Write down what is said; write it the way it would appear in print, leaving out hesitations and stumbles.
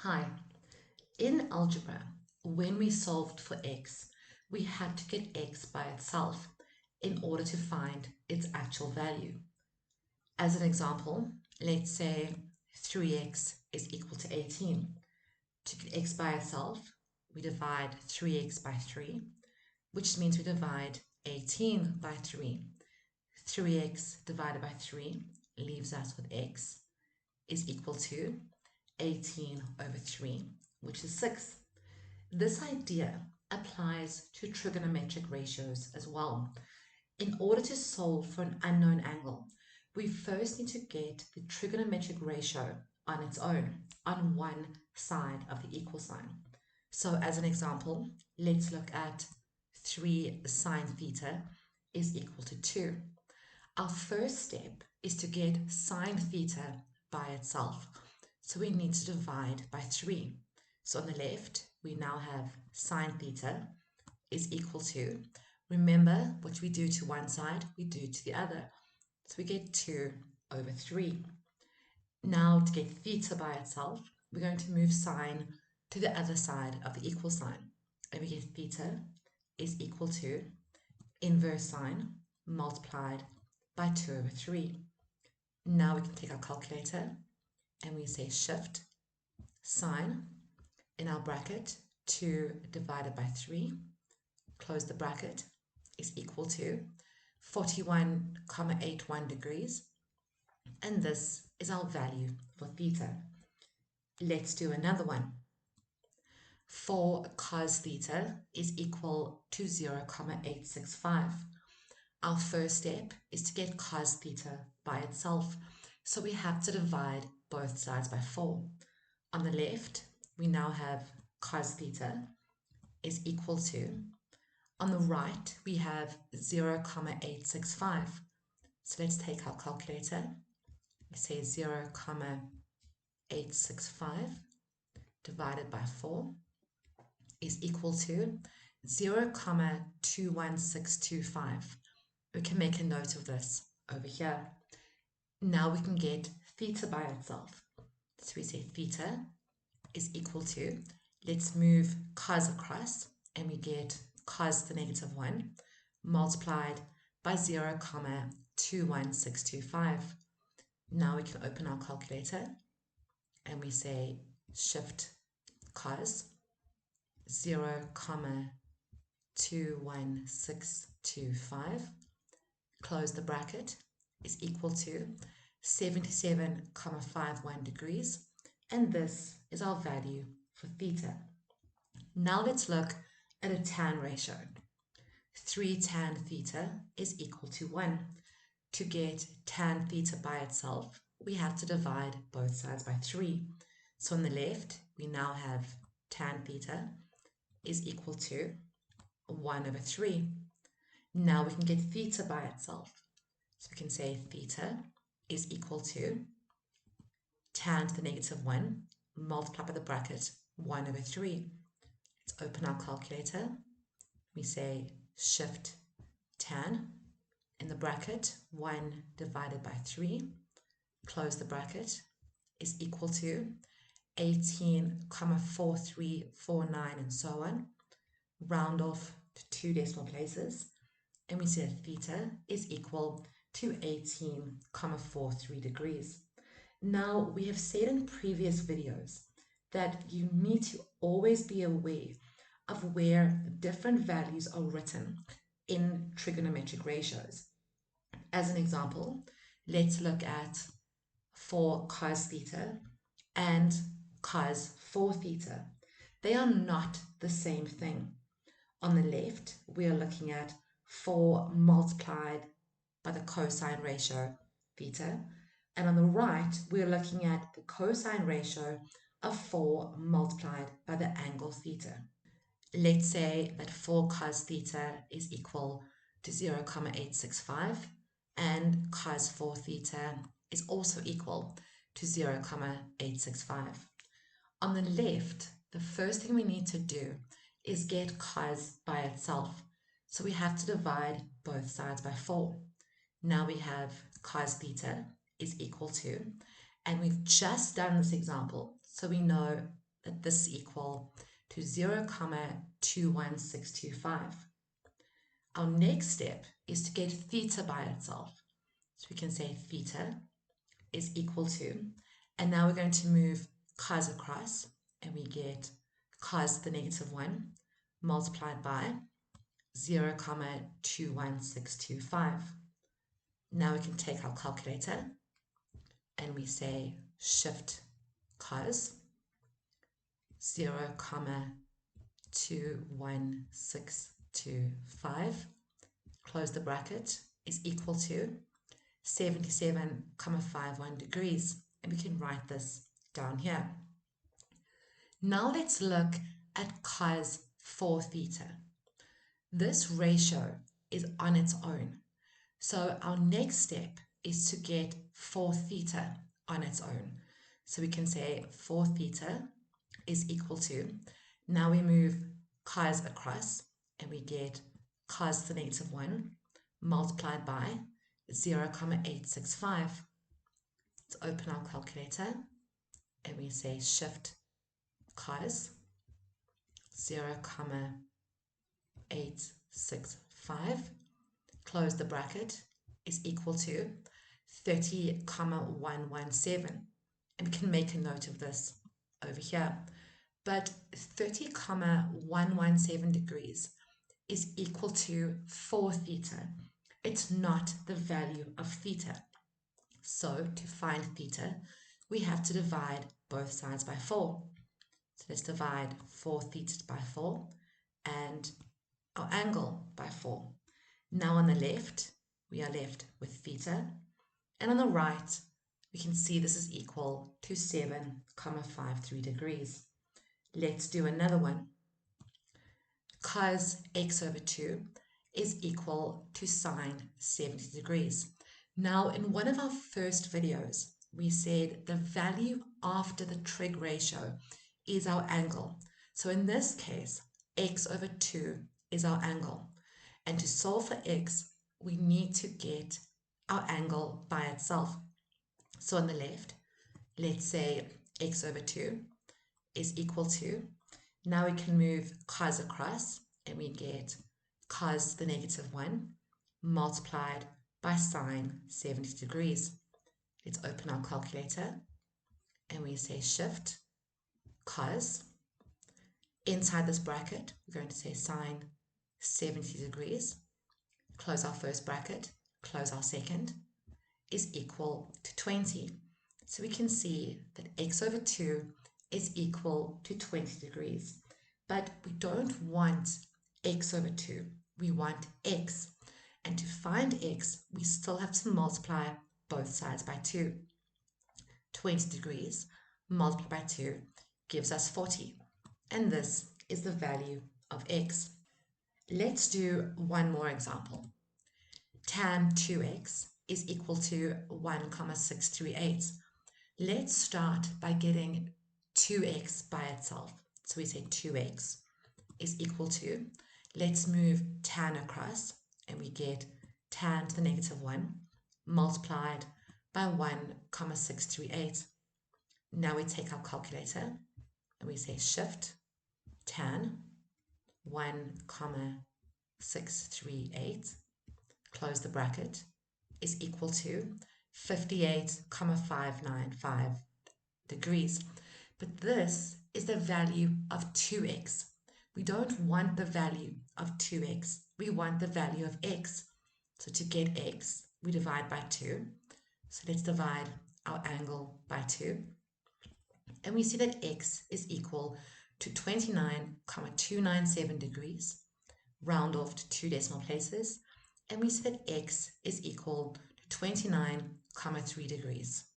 Hi. In algebra, when we solved for x, we had to get x by itself in order to find its actual value. As an example, let's say 3x is equal to 18. To get x by itself, we divide 3x by 3, which means we divide 18 by 3. 3x divided by 3 leaves us with x is equal to 18 over 3, which is 6. This idea applies to trigonometric ratios as well. In order to solve for an unknown angle, we first need to get the trigonometric ratio on its own, on one side of the equal sign. So as an example, let's look at 3 sine theta is equal to 2. Our first step is to get sine theta by itself. So we need to divide by 3. So on the left, we now have sine theta is equal to, remember what we do to one side, we do to the other. So we get 2 over 3. Now to get theta by itself, we're going to move sine to the other side of the equal sign. And we get theta is equal to inverse sine multiplied by 2 over 3. Now we can take our calculator and we say shift sine in our bracket 2 divided by 3, close the bracket, is equal to 41,81 degrees, and this is our value for theta. Let's do another one. 4 cos theta is equal to 0,865. Our first step is to get cos theta by itself, so we have to divide both sides by 4. On the left, we now have cos theta is equal to, on the right, we have 0,865. So let's take our calculator. We say 0,865 divided by 4 is equal to 0,21625. We can make a note of this over here. Now we can get theta by itself. So we say theta is equal to, let's move cos across, and we get cos the negative 1 multiplied by 0,21625. Now we can open our calculator and we say shift cos 0,21625, close the bracket, is equal to 77,51 degrees, and this is our value for theta. Now let's look at a tan ratio. 3 tan theta is equal to 1. To get tan theta by itself, we have to divide both sides by 3. So on the left, we now have tan theta is equal to 1 over 3. Now we can get theta by itself. So we can say theta is equal to tan to the negative 1 multiplied by the bracket 1 over 3. Let's open our calculator. We say shift tan in the bracket 1 divided by 3, close the bracket, is equal to 18,4349 and so on. Round off to 2 decimal places, and we say that theta is equal to 18,43 degrees. Now, we have said in previous videos that you need to always be aware of where different values are written in trigonometric ratios. As an example, let's look at 4 cos theta and cos 4 theta. They are not the same thing. On the left, we are looking at 4 multiplied by the cosine ratio theta, and on the right, we are looking at the cosine ratio of 4 multiplied by the angle theta. Let's say that 4 cos theta is equal to 0,865, and cos 4 theta is also equal to 0,865. On the left, the first thing we need to do is get cos by itself. So we have to divide both sides by 4. Now we have cos theta is equal to, and we've just done this example, so we know that this is equal to 0,21625. Our next step is to get theta by itself. So we can say theta is equal to, and now we're going to move cos across, and we get cos the negative 1 multiplied by 0,21625. Now we can take our calculator and we say shift cos 0,21625, close the bracket, is equal to 77,51 degrees, and we can write this down here. Now let's look at cos 4 theta. This ratio is on its own, so our next step is to get 4 theta on its own. So we can say 4 theta is equal to, now we move cos across and we get cos the negative 1 multiplied by 0,865. Let's open our calculator and we say shift cos 0,865, close the bracket, is equal to 30,117. And we can make a note of this over here. But 30,117 degrees is equal to 4 theta. It's not the value of theta. So to find theta, we have to divide both sides by 4. So let's divide 4 theta by 4 and our angle by 4. Now on the left, we are left with theta. And on the right, we can see this is equal to 7,53 degrees. Let's do another one. Cos x over 2 is equal to sine 70 degrees. Now, in one of our first videos, we said the value after the trig ratio is our angle. So in this case, x over 2 is our angle. And to solve for x, we need to get our angle by itself. So on the left, let's say x over 2 is equal to, now we can move cos across and we get cos the negative 1 multiplied by sine 70 degrees. Let's open our calculator and we say shift cos. Inside this bracket, we're going to say sine 70 degrees, close our first bracket, close our second, is equal to 20. So we can see that x over 2 is equal to 20 degrees. But we don't want x over 2. We want x. And to find x, we still have to multiply both sides by 2. 20 degrees multiplied by 2 gives us 40. And this is the value of x. Let's do one more example. Tan 2x is equal to 1,638. Let's start by getting 2x by itself. So we say 2x is equal to, let's move tan across and we get tan to the negative 1 multiplied by 1,638. Now we take our calculator and we say shift tan 1,638, close the bracket, is equal to 58,595 degrees. But this is the value of 2x. We don't want the value of 2x. We want the value of x. So to get x, we divide by 2. So let's divide our angle by 2. And we see that x is equal to 29,297 degrees. Round off to 2 decimal places. And we see that x is equal to 29,3 degrees.